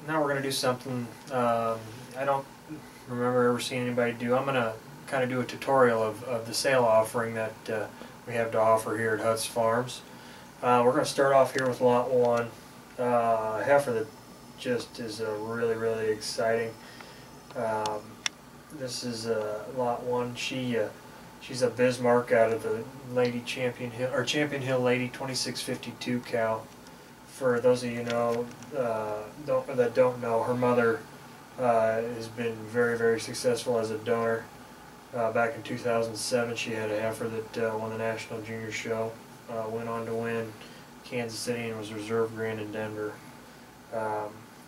Now we're going to do something I don't remember ever seeing anybody do. I'm going to kind of do a tutorial of the sale offering that we have to offer here at Hotz Farms. We're going to start off here with lot 1. A heifer that just is really exciting. This is lot 1. She's a Bismarck out of the Lady Champion Hill, or Champion Hill Lady 2652 cow. For those of you that don't know, her mother has been very successful as a donor. Back in 2007, she had a heifer that won the National Junior Show, went on to win Kansas City and was reserve grand in Denver.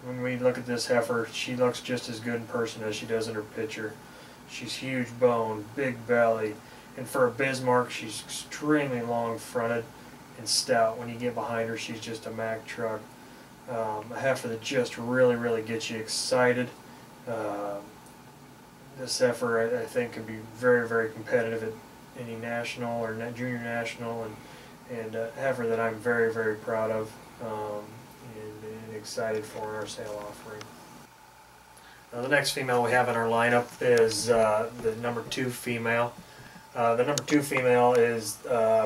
When we look at this heifer, she looks just as good in person as she does in her picture. She's huge boned, big belly, and for a Bismarck, she's extremely long fronted and stout. When you get behind her, she's just a Mack truck. A heifer that just really gets you excited. This heifer, I think, could be very competitive at any national or junior national, and a heifer that I'm very proud of and excited for in our sale offering. Now, the next female we have in our lineup is the number 2 female. The number 2 female is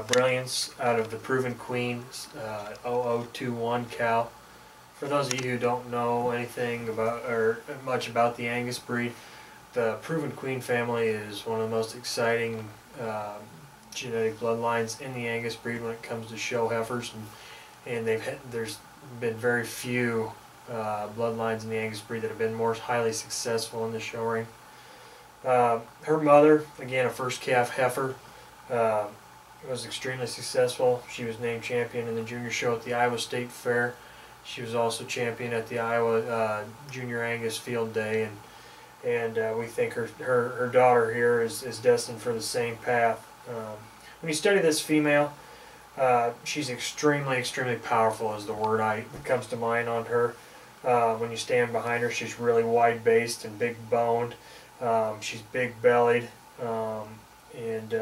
Brilliance out of the Proven Queen 0021 cow. For those of you who don't know anything about or much about the Angus breed, the Proven Queen family is one of the most exciting genetic bloodlines in the Angus breed when it comes to show heifers, and there's been very few bloodlines in the Angus breed that have been more highly successful in the show ring. Her mother, again a first calf heifer, was extremely successful. She was named champion in the junior show at the Iowa State Fair. She was also champion at the Iowa Junior Angus Field Day, and we think her daughter here is destined for the same path. When you study this female, she's extremely powerful is the word that comes to mind on her. When you stand behind her, she's really wide-based and big-boned. She's big-bellied, and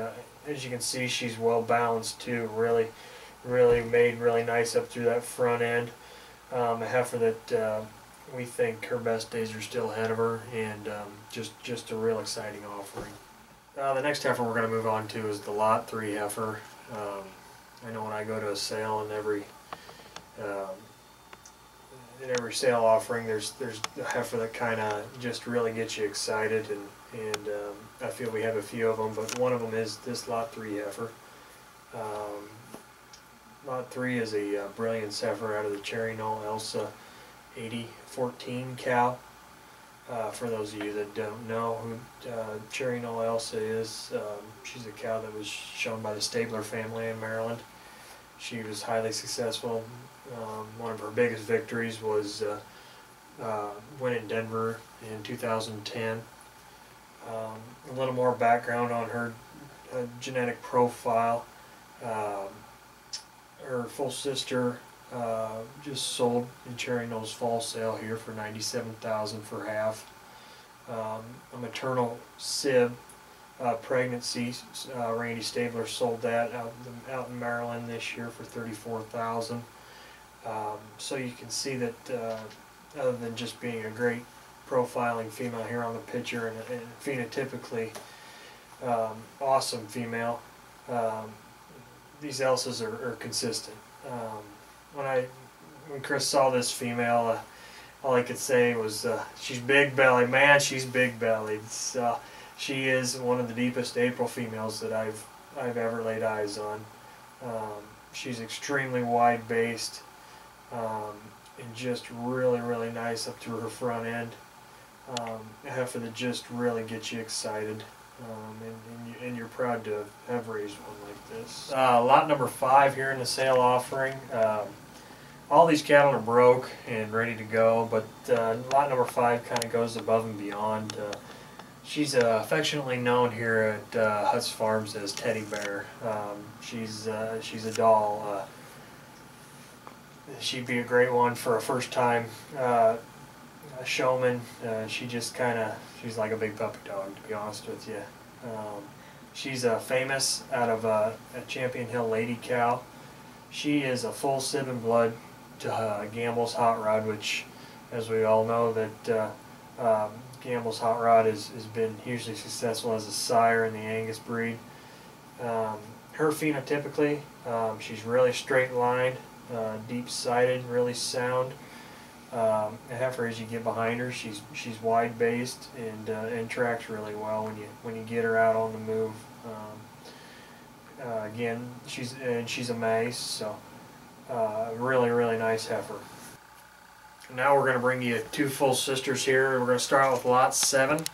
as you can see, she's well-balanced too. Really made really nice up through that front end. A heifer that we think her best days are still ahead of her, and just a real exciting offering. The next heifer we're going to move on to is the lot 3 heifer. I know when I go to a sale, and in every sale offering, there's a heifer that kind of just really gets you excited, and I feel we have a few of them, but one of them is this lot 3 heifer. Lot 3 is a Brilliance heifer out of the Cherry Knoll Elsa 8014 cow. For those of you that don't know who Cherry Knoll Elsa is, she's a cow that was shown by the Stabler family in Maryland. She was highly successful. One of her biggest victories was winning Denver in 2010. A little more background on her genetic profile. Her full sister just sold in Cherry Knoll's fall sale here for $97,000 for half. A maternal sib pregnancy, Randy Stabler sold that out in Maryland this year for $34,000. So you can see that other than just being a great profiling female here on the picture and phenotypically awesome female, these Elsas are consistent. When Chris saw this female, all I could say was she's big belly. Man, she's big bellied. She is one of the deepest April females that I've ever laid eyes on. She's extremely wide based and just really nice up through her front end. A heifer that just really gets you excited. And you're proud to have raised one like this. Lot number 5 here in the sale offering. All these cattle are broke and ready to go, but lot number 5 kind of goes above and beyond. She's affectionately known here at Hotz Farms as Teddy Bear. She's a doll. She'd be a great one for a first-time showman. She's like a big puppy dog, to be honest with you. She's famous out of a Champion Hill Lady cow. She is a full sib and blood to Gamble's Hot Rod, which as we all know that Gamble's Hot Rod has been hugely successful as a sire in the Angus breed. Her phenotypically, she's really straight lined, deep sided, really sound. A heifer, as you get behind her, she's wide based and tracks really well when you get her out on the move. Again, she's a mace, so really nice heifer. Now we're going to bring you two full sisters here. We're going to start out with Lot 7.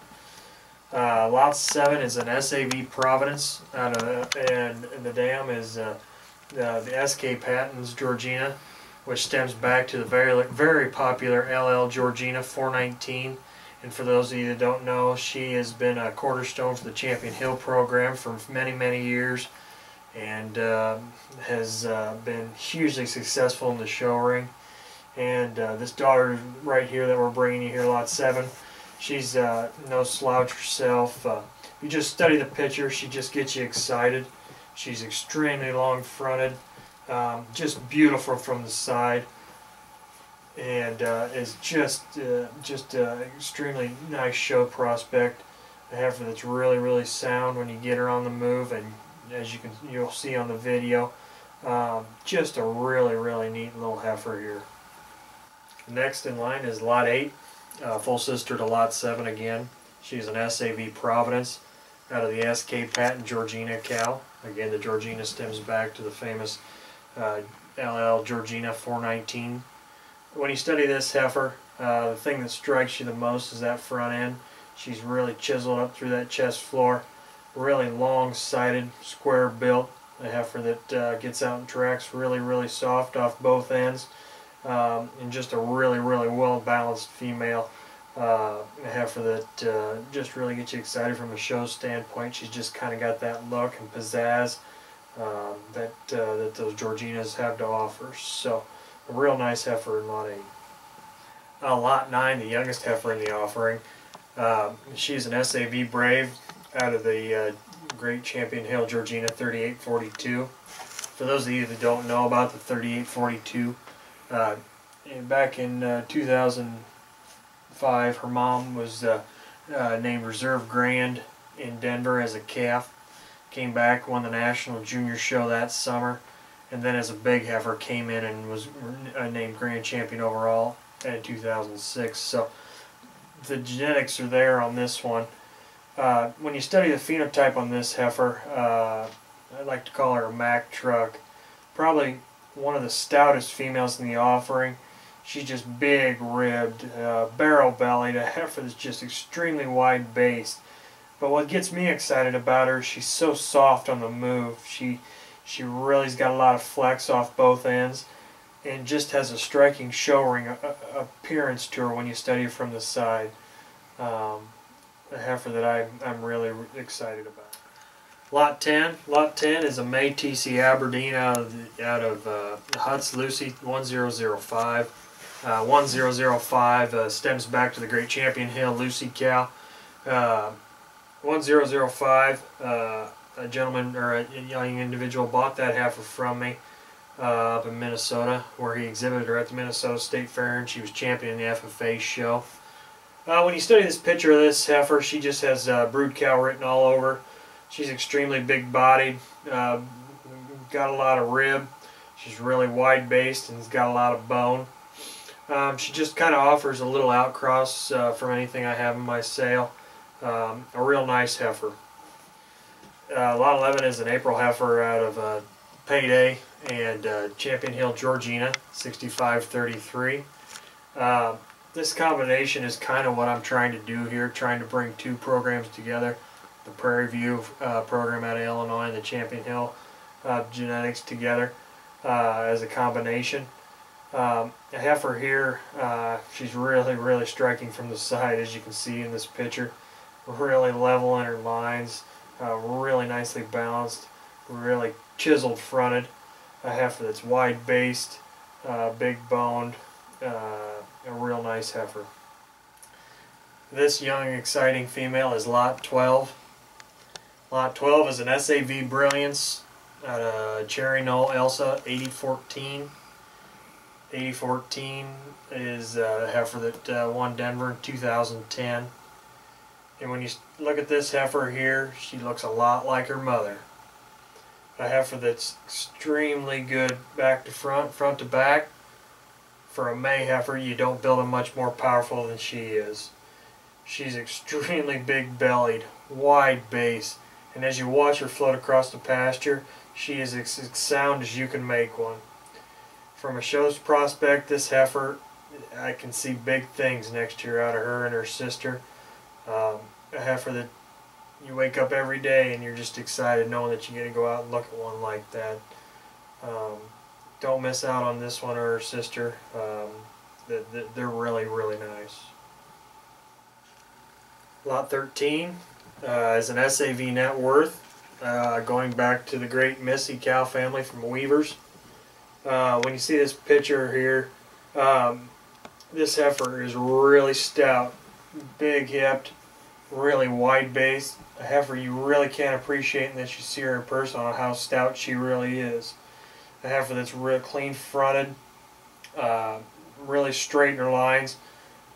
Lot 7 is an SAV Providence, and the dam is the SK Patents Georgina, which stems back to the very popular LL Georgina 419. And for those of you that don't know, she has been a cornerstone for the Champion Hill program for many years, and has been hugely successful in the show ring. And this daughter right here that we're bringing you here, Lot 7, she's no slouch herself. You just study the picture, she just gets you excited. She's extremely long-fronted, just beautiful from the side, and is just extremely nice show prospect. A heifer that's really sound when you get her on the move, and as you'll see on the video, just a really neat little heifer here. Next in line is Lot 8, full sister to Lot 7 again. She's an SAV Providence out of the SK Patent Georgina cow. Again, the Georgina stems back to the famous LL Georgina 419. When you study this heifer, the thing that strikes you the most is that front end. She's really chiseled up through that chest floor, really long-sided, square built. A heifer that gets out and tracks really soft off both ends. And just a really well balanced female. A heifer that just really gets you excited from a show standpoint. She's just kind of got that look and pizzazz that those Georginas have to offer. So a real nice heifer in Lot 8. Lot 9, the youngest heifer in the offering. She's an SAV Brave out of the great Champion Hill Georgina 3842. For those of you that don't know about the 3842, back in 2005, her mom was named Reserve Grand in Denver as a calf. Came back, won the National Junior Show that summer, and then as a big heifer came in and was named Grand Champion overall in 2006. So the genetics are there on this one. When you study the phenotype on this heifer, I like to call her a Mack truck. Probably one of the stoutest females in the offering. She's just big ribbed, barrel bellied, a heifer that's just extremely wide based. But what gets me excited about her, she's so soft on the move. She really's got a lot of flex off both ends, and just has a striking show ring appearance to her when you study her from the side. A heifer that I'm really excited about. Lot 10. Lot 10 is a May TC Aberdeen out of Hotz Lucy 1005. 1005 stems back to the great Champion Hill Lucy cow. 1005, a gentleman or a young individual bought that heifer from me up in Minnesota, where he exhibited her at the Minnesota State Fair, and she was champion in the FFA show. When you study this picture of this heifer, she just has brood cow written all over. She's extremely big bodied, got a lot of rib. She's really wide based and has got a lot of bone. She just kind of offers a little outcross from anything I have in my sale. A real nice heifer. Lot 11 is an April heifer out of Payday and Champion Hill Georgina 6533. This combination is kind of what I'm trying to do here, trying to bring two programs together. The Prairie View program out of Illinois and the Champion Hill genetics together as a combination. A heifer here, she's really striking from the side, as you can see in this picture. Really level in her lines, really nicely balanced, really chiseled fronted. A heifer that's wide based, big boned, a real nice heifer. This young exciting female is Lot 12. Lot 12 is an SAV Brilliance out of Cherry Knoll Elsa 8014. 8014 is a heifer that won Denver in 2010. And when you look at this heifer here, she looks a lot like her mother. A heifer that's extremely good back to front, front to back. For a May heifer, you don't build them much more powerful than she is. She's extremely big bellied, wide base, and as you watch her float across the pasture, she is as sound as you can make one. From a show's prospect, this heifer, I can see big things next year out of her and her sister. A heifer that you wake up every day and you're just excited knowing that you get to go out and look at one like that. Don't miss out on this one or her sister. They're really, really nice. Lot 13 is an SAV net worth, going back to the great Missy cow family from Weavers. When you see this picture here, this heifer is really stout, big hipped, really wide based. A heifer you really can't appreciate unless you see her in person on how stout she really is. A heifer that's real clean fronted, really straight in her lines.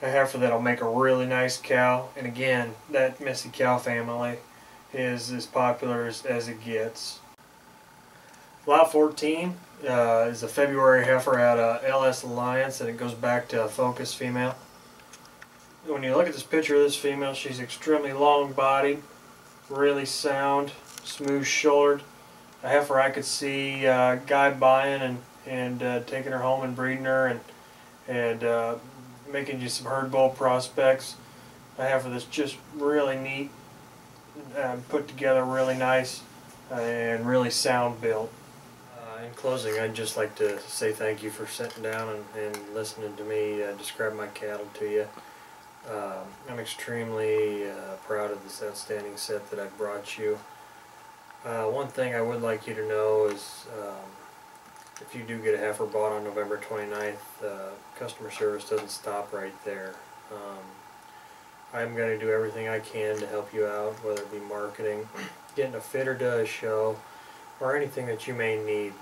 A heifer that'll make a really nice cow. And again, that Missy cow family is as popular as it gets. Lot 14 is a February heifer out of LS Alliance, and it goes back to a Focus female. When you look at this picture of this female, she's extremely long bodied, really sound, smooth shouldered. A heifer I could see a guy buying and taking her home and breeding her and making you some herd bull prospects. A heifer that's just really neat, put together really nice, and really sound built. In closing, I'd just like to say thank you for sitting down and listening to me describe my cattle to you. I'm extremely proud of this outstanding set that I brought you. One thing I would like you to know is if you do get a heifer bought on November 29th, customer service doesn't stop right there. I'm going to do everything I can to help you out, whether it be marketing, getting a fitter to a show, or anything that you may need.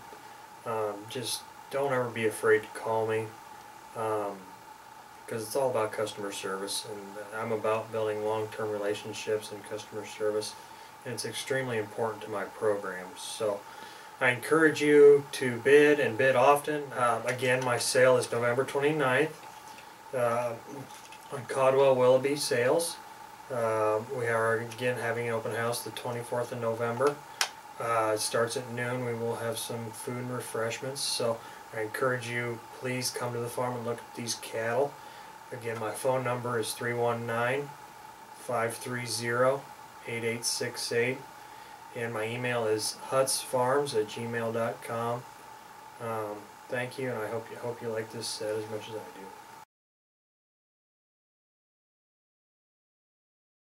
Just don't ever be afraid to call me, because it's all about customer service, and I'm about building long-term relationships and customer service, and it's extremely important to my programs. So I encourage you to bid and bid often. Again, my sale is November 29th on Caldwell Willoughby Sales. We are again having an open house the 24th of November. It starts at noon. We will have some food and refreshments, so I encourage you, please come to the farm and look at these cattle. Again, my phone number is 319-530-8868, and my email is hotzfarms@gmail.com. Thank you, and I hope you like this set as much as I do.